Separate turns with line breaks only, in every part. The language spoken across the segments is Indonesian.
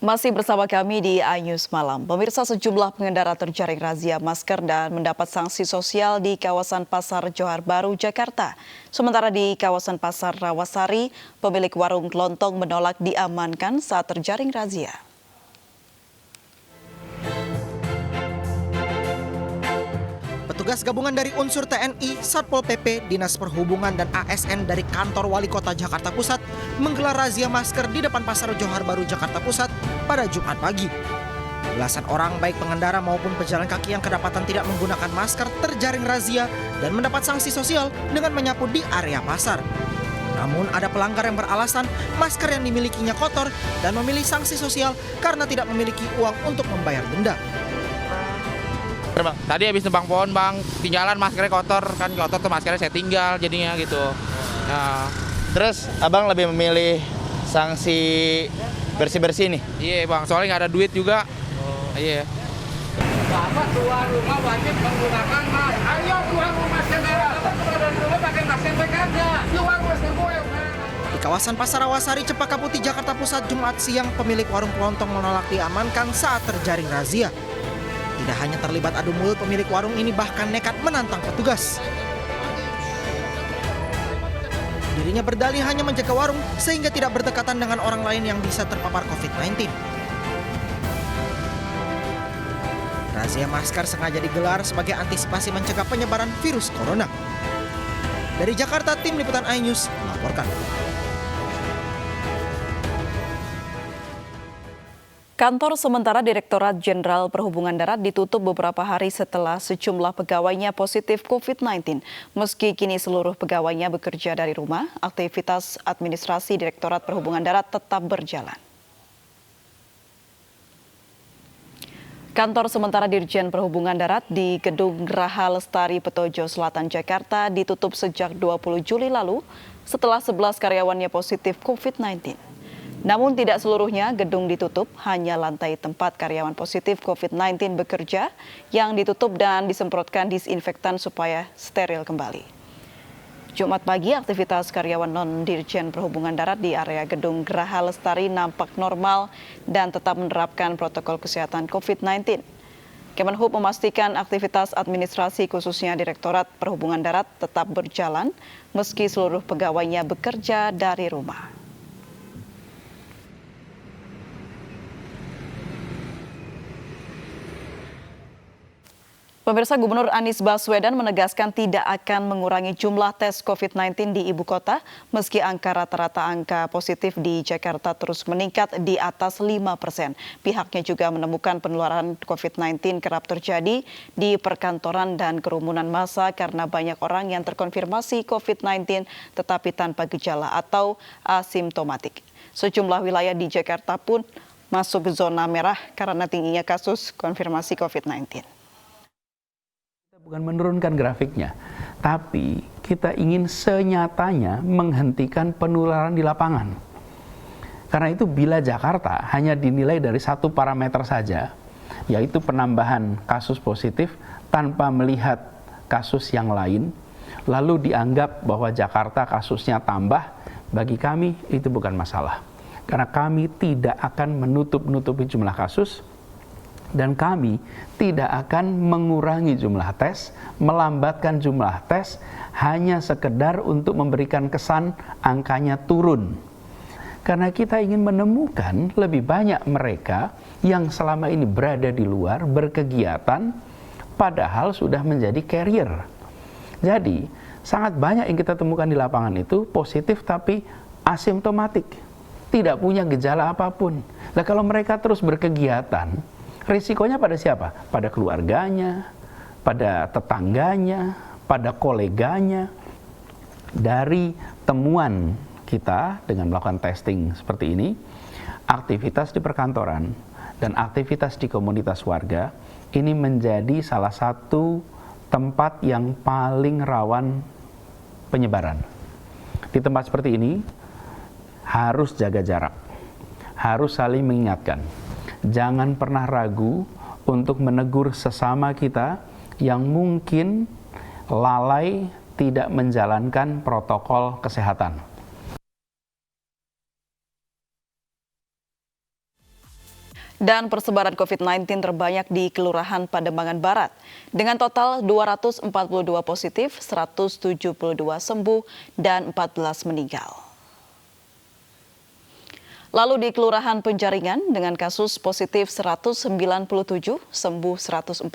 Masih bersama kami di iNews Malam. Pemirsa, sejumlah pengendara terjaring razia masker dan mendapat sanksi sosial di kawasan Pasar Johar Baru, Jakarta. Sementara di kawasan Pasar Rawasari, pemilik warung kelontong menolak diamankan saat terjaring razia.
Petugas gabungan dari unsur TNI, Satpol PP, Dinas Perhubungan, dan ASN dari kantor Wali Kota Jakarta Pusat menggelar razia masker di depan Pasar Johar Baru, Jakarta Pusat pada Jumat pagi. Belasan orang baik pengendara maupun pejalan kaki yang kedapatan tidak menggunakan masker terjaring razia dan mendapat sanksi sosial dengan menyapu di area pasar. Namun ada pelanggar yang beralasan masker yang dimilikinya kotor dan memilih sanksi sosial karena tidak memiliki uang untuk membayar denda.
Bang, tadi habis nebang pohon bang, tinggalan maskernya kotor, kan kotor tuh maskernya saya tinggal jadinya gitu. Nah.
Terus abang lebih memilih sanksi bersih-bersih nih?
Iya bang, soalnya nggak ada duit juga. Iya.
Bapak keluar rumah wajib menggunakan masker. Ayo keluar rumah sendiri. Keluar rumah pakai masker aja. Keluar masker gue.
Di kawasan Pasar Rawasari, Cempaka Putih, Jakarta Pusat, Jumat siang, pemilik warung kelontong menolak diamankan saat terjaring razia. Tidak hanya terlibat adu mulut, pemilik warung ini bahkan nekat menantang petugas. Dirinya berdalih hanya menjaga warung sehingga tidak berdekatan dengan orang lain yang bisa terpapar COVID-19. Razia masker sengaja digelar sebagai antisipasi mencegah penyebaran virus corona. Dari Jakarta, tim liputan iNews melaporkan.
Kantor sementara Direktorat Jenderal Perhubungan Darat ditutup beberapa hari setelah sejumlah pegawainya positif COVID-19. Meski kini seluruh pegawainya bekerja dari rumah, aktivitas administrasi Direktorat Perhubungan Darat tetap berjalan. Kantor sementara Dirjen Perhubungan Darat di Gedung Geraha Lestari Petojo Selatan, Jakarta ditutup sejak 20 Juli lalu setelah 11 karyawannya positif COVID-19. Namun tidak seluruhnya gedung ditutup, hanya lantai tempat karyawan positif COVID-19 bekerja yang ditutup dan disemprotkan disinfektan supaya steril kembali. Jumat pagi, aktivitas karyawan non-Dirjen Perhubungan Darat di area Gedung Geraha Lestari nampak normal dan tetap menerapkan protokol kesehatan COVID-19. Kemenhub memastikan aktivitas administrasi khususnya Direktorat Perhubungan Darat tetap berjalan meski seluruh pegawainya bekerja dari rumah. Pemirsa, Gubernur Anies Baswedan menegaskan tidak akan mengurangi jumlah tes COVID-19 di ibu kota meski angka rata-rata angka positif di Jakarta terus meningkat di atas 5%. Pihaknya juga menemukan penularan COVID-19 kerap terjadi di perkantoran dan kerumunan massa karena banyak orang yang terkonfirmasi COVID-19 tetapi tanpa gejala atau asimptomatik. Sejumlah wilayah di Jakarta pun masuk zona merah karena tingginya kasus konfirmasi COVID-19.
Bukan menurunkan grafiknya, tapi kita ingin senyatanya menghentikan penularan di lapangan. Karena itu bila Jakarta hanya dinilai dari satu parameter saja, yaitu penambahan kasus positif tanpa melihat kasus yang lain, lalu dianggap bahwa Jakarta kasusnya tambah, bagi kami itu bukan masalah. Karena kami tidak akan menutup-nutupi jumlah kasus, dan kami tidak akan mengurangi jumlah tes, melambatkan jumlah tes, hanya sekedar untuk memberikan kesan angkanya turun. Karena kita ingin menemukan lebih banyak mereka yang selama ini berada di luar, berkegiatan, padahal sudah menjadi carrier. Jadi, sangat banyak yang kita temukan di lapangan itu positif tapi asimptomatik, tidak punya gejala apapun. Nah, kalau mereka terus berkegiatan, risikonya pada siapa? Pada keluarganya, pada tetangganya, pada koleganya. Dari temuan kita dengan melakukan testing seperti ini, aktivitas di perkantoran dan aktivitas di komunitas warga ini menjadi salah satu tempat yang paling rawan penyebaran. Di tempat seperti ini harus jaga jarak, harus saling mengingatkan. Jangan pernah ragu untuk menegur sesama kita yang mungkin lalai tidak menjalankan protokol kesehatan.
Dan persebaran COVID-19 terbanyak di Kelurahan Pademangan Barat. Dengan total 242 positif, 172 sembuh, dan 14 meninggal. Lalu di Kelurahan Penjaringan dengan kasus positif 197, sembuh 145,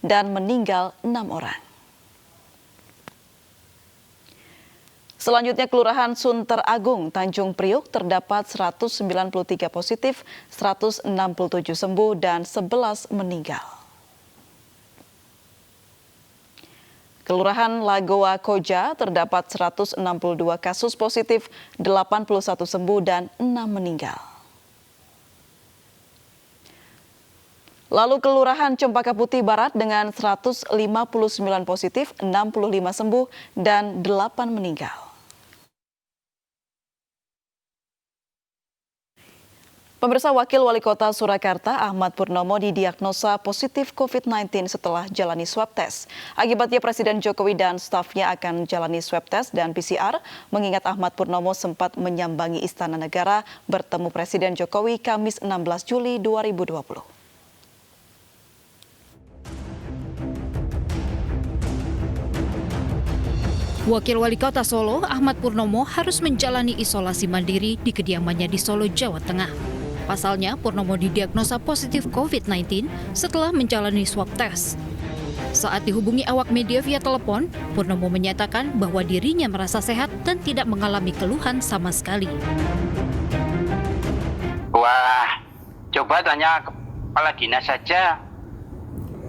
dan meninggal 6 orang. Selanjutnya Kelurahan Sunter Agung, Tanjung Priuk terdapat 193 positif, 167 sembuh, dan 11 meninggal. Kelurahan Lagoa Koja terdapat 162 kasus positif, 81 sembuh, dan 6 meninggal. Lalu Kelurahan Cempaka Putih Barat dengan 159 positif, 65 sembuh, dan 8 meninggal. Pemirsa, Wakil Wali Kota Surakarta Ahmad Purnomo didiagnosa positif COVID-19 setelah jalani swab test. Akibatnya Presiden Jokowi dan stafnya akan jalani swab test dan PCR, mengingat Ahmad Purnomo sempat menyambangi Istana Negara bertemu Presiden Jokowi Kamis 16 Juli 2020.
Wakil Wali Kota Solo, Ahmad Purnomo harus menjalani isolasi mandiri di kediamannya di Solo, Jawa Tengah. Pasalnya, Purnomo didiagnosa positif COVID-19 setelah menjalani swab test. Saat dihubungi awak media via telepon, Purnomo menyatakan bahwa dirinya merasa sehat dan tidak mengalami keluhan sama sekali.
Wah, coba tanya kepala dinas saja.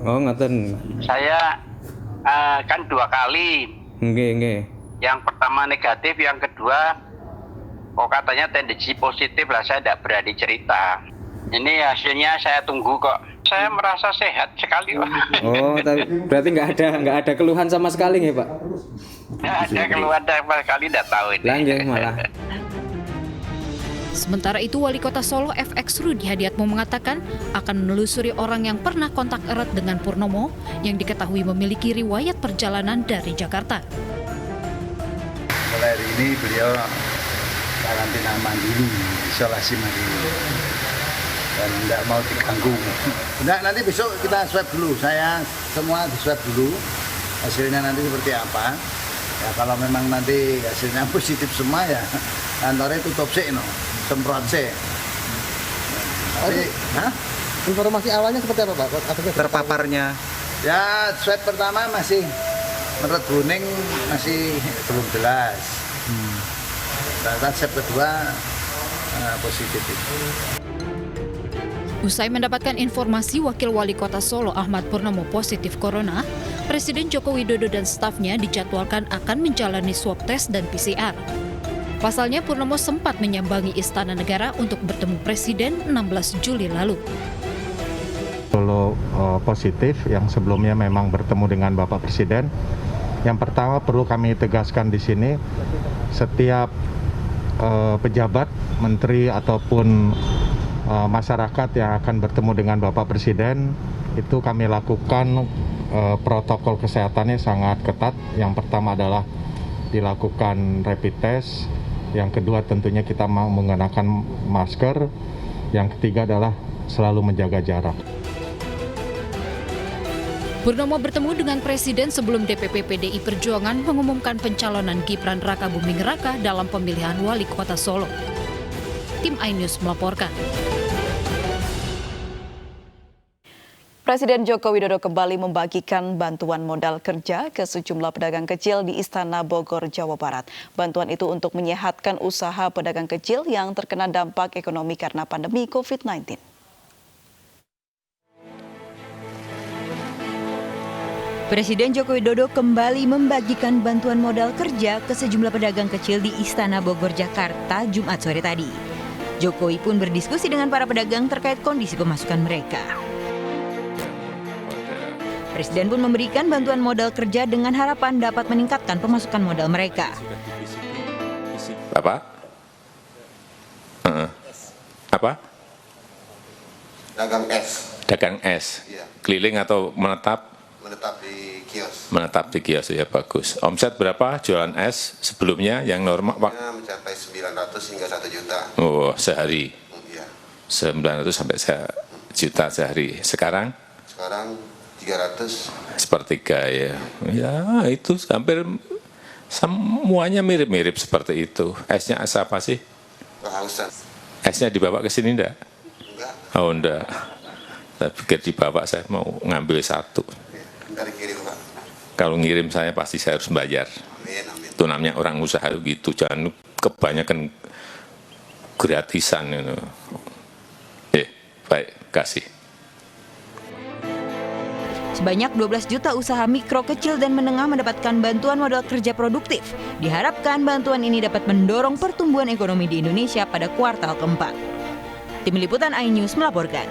Oh, ngaten.
Saya kan 2 kali.
Nggih.
Yang pertama negatif, yang kedua kok katanya tendensi positif lah, saya tidak berani cerita. Ini hasilnya saya tunggu kok. Saya merasa sehat sekali, Pak.
Oh, tapi berarti nggak ada keluhan sama sekali nggih, Pak?
Nggak ada keluhan sama sekali, tidak tahu ini.
Lanjut malah.
Sementara itu, Wali Kota Solo FX Rudi Hadiatmo mengatakan akan menelusuri orang yang pernah kontak erat dengan Purnomo yang diketahui memiliki riwayat perjalanan dari Jakarta.
Mulai hari ini beliau karantina mandiri, isolasi mandiri, dan tidak mau diganggu. Nah, nanti besok kita swab dulu, saya semua di swab dulu, hasilnya nanti seperti apa. Ya kalau memang nanti hasilnya positif semua ya kantornya tutup sih, semprot sih.
Informasi awalnya seperti apa, Pak?
Terpaparnya? Ya swab pertama masih menurut kuning, masih belum jelas. Swab kedua positif itu.
Usai mendapatkan informasi Wakil Wali Kota Solo Ahmad Purnomo positif corona, Presiden Joko Widodo dan stafnya dijadwalkan akan menjalani swab test dan PCR. Pasalnya Purnomo sempat menyambangi Istana Negara untuk bertemu Presiden 16 Juli lalu.
Solo positif yang sebelumnya memang bertemu dengan Bapak Presiden. Yang pertama perlu kami tegaskan di sini, setiap pejabat, menteri ataupun masyarakat yang akan bertemu dengan Bapak Presiden itu kami lakukan protokol kesehatannya sangat ketat. Yang pertama adalah dilakukan rapid test, yang kedua tentunya kita mau menggunakan masker, yang ketiga adalah selalu menjaga jarak.
Purnomo bertemu dengan Presiden sebelum DPP PDI Perjuangan mengumumkan pencalonan Gibran Raka Buming Raka dalam pemilihan Wali Kota Solo. Tim iNews melaporkan.
Presiden Joko Widodo kembali membagikan bantuan modal kerja ke sejumlah pedagang kecil di Istana Bogor, Jawa Barat. Bantuan itu untuk menyehatkan usaha pedagang kecil yang terkena dampak ekonomi karena pandemi COVID-19.
Presiden Joko Widodo kembali membagikan bantuan modal kerja ke sejumlah pedagang kecil di Istana Bogor, Jakarta, Jumat sore tadi. Jokowi pun berdiskusi dengan para pedagang terkait kondisi pemasukan mereka. Presiden pun memberikan bantuan modal kerja dengan harapan dapat meningkatkan pemasukan modal mereka.
Bapak? Apa?
Dagang es.
Dagang es?
Iya.
Keliling atau menetap?
Menetap di kios.
Menetap di kios, ya bagus. Omset berapa jualan es sebelumnya yang normal?
Mencapai 900 hingga 1 juta.
Oh, sehari?
Iya.
900 sampai 1 juta sehari. Sekarang
300.
sepertiga ya. Ya itu hampir semuanya mirip-mirip seperti itu. Esnya es apa sih?
Kehausan.
Esnya dibawa ke sini enggak?
Enggak.
Oh enggak. Saya pikir dibawa, saya mau ngambil 1.
Ntar dikirim, Pak.
Kalau ngirim saya pasti saya harus bayar.
Amin.
Itu namanya orang usaha gitu. Jangan kebanyakan gratisan. Baik, kasih.
Sebanyak 12 juta usaha mikro, kecil, dan menengah mendapatkan bantuan modal kerja produktif. Diharapkan bantuan ini dapat mendorong pertumbuhan ekonomi di Indonesia pada kuartal keempat. Tim Liputan iNews melaporkan.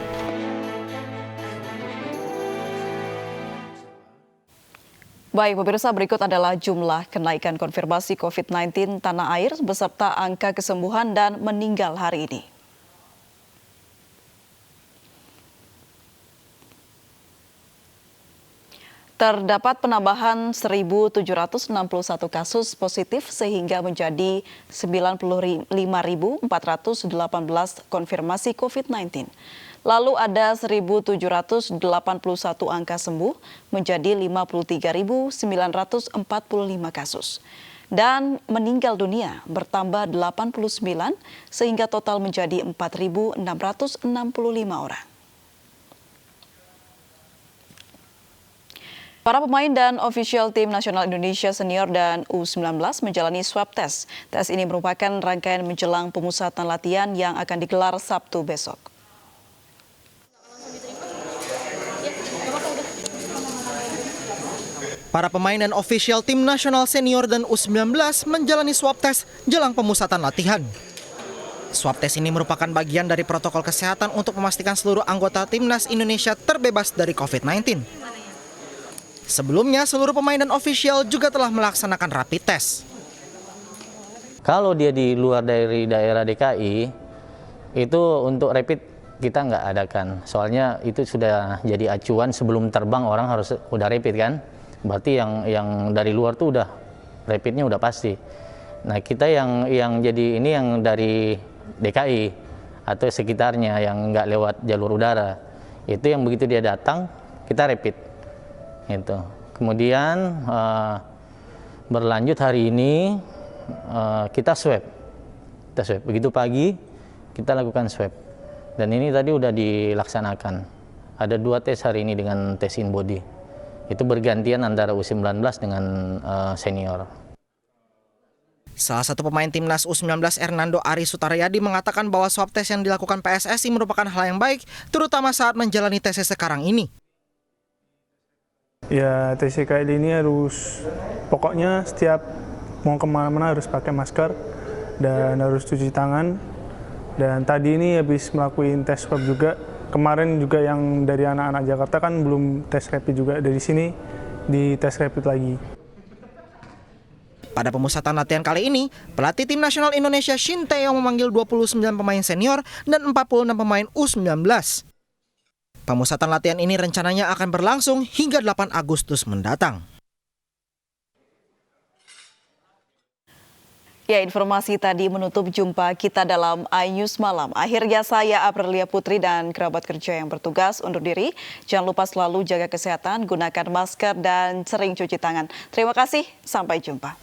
Baik, pemirsa, berikut adalah jumlah kenaikan konfirmasi COVID-19 tanah air beserta angka kesembuhan dan meninggal hari ini. Terdapat penambahan 1.761 kasus positif sehingga menjadi 95.418 konfirmasi COVID-19. Lalu ada 1.781 angka sembuh menjadi 53.945 kasus. Dan meninggal dunia bertambah 89 sehingga total menjadi 4.665 orang. Para pemain dan ofisial tim nasional Indonesia senior dan U19 menjalani swab test. Tes ini merupakan rangkaian menjelang pemusatan latihan yang akan digelar Sabtu besok.
Para pemain dan ofisial tim nasional senior dan U19 menjalani swab test jelang pemusatan latihan. Swab test ini merupakan bagian dari protokol kesehatan untuk memastikan seluruh anggota timnas Indonesia terbebas dari COVID-19. Sebelumnya, seluruh pemain dan ofisial juga telah melaksanakan rapid test.
Kalau dia di luar dari daerah DKI, itu untuk rapid kita nggak adakan. Soalnya itu sudah jadi acuan sebelum terbang orang harus udah rapid kan. Berarti yang dari luar tuh udah rapidnya udah pasti. Nah kita yang jadi ini yang dari DKI atau sekitarnya yang nggak lewat jalur udara. Itu yang begitu dia datang, kita rapid. Gitu. Kemudian berlanjut hari ini kita swab. Begitu pagi kita lakukan swab. Dan ini tadi udah dilaksanakan. Ada 2 tes hari ini dengan tes in body. Itu bergantian antara U19 dengan senior.
Salah satu pemain timnas U19 Hernando Ari Sutaryadi mengatakan bahwa swab tes yang dilakukan PSSI merupakan hal yang baik, terutama saat menjalani tesnya sekarang ini.
Ya, TCK ini harus, pokoknya setiap mau kemana-mana harus pakai masker dan harus cuci tangan. Dan tadi ini habis melakukan tes swab juga. Kemarin juga yang dari anak-anak Jakarta kan belum tes rapid juga, dari sini di tes rapid lagi.
Pada pemusatan latihan kali ini, pelatih tim nasional Indonesia Shin Tae-yong memanggil 29 pemain senior dan 46 pemain U19. Pemusatan latihan ini rencananya akan berlangsung hingga 8 Agustus mendatang.
Ya, informasi tadi menutup jumpa kita dalam iNews Malam. Akhirnya saya Aprilia Putri dan kerabat kerja yang bertugas undur diri. Jangan lupa selalu jaga kesehatan, gunakan masker dan sering cuci tangan. Terima kasih, sampai jumpa.